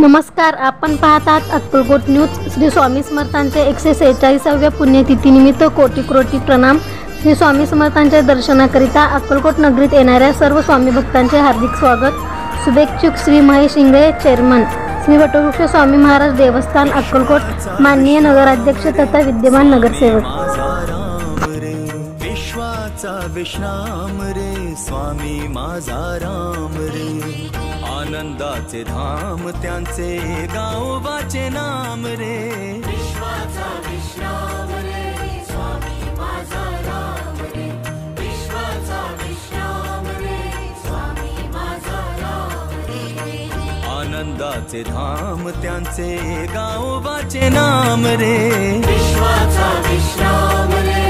नमस्कार, आपण पाहतात अक्कलकोट न्यूज. श्री स्वामी समर्थांच्या 146व्या पुण्यतिथीनिमित्त कोटी कोटी प्रणाम. श्री स्वामी समर्थांच्या दर्शनाकरिता अक्कलकोट नगरीत येणाऱ्या सर्व स्वामी भक्तांचे हार्दिक स्वागत. शुभेच्छुक श्री महेश इंगळे, चेअरमन, श्री वटवृक्ष स्वामी महाराज देवस्थान अक्कलकोट, माननीय नगराध्यक्ष तथा विद्यमान नगरसेवक. विश्राम रे स्वामी माझा राम रे, आनंदाचे धाम त्यांचे गावोबाचे नाम रे. विश्वाचा विश्राम रे स्वामी माझा राम रे, विश्वाचा विश्राम रे स्वामी माझा राम रे. आनंदाचे धाम त्यांचे गावोबाचे नाम रे. विश्वाचा विश्राम रे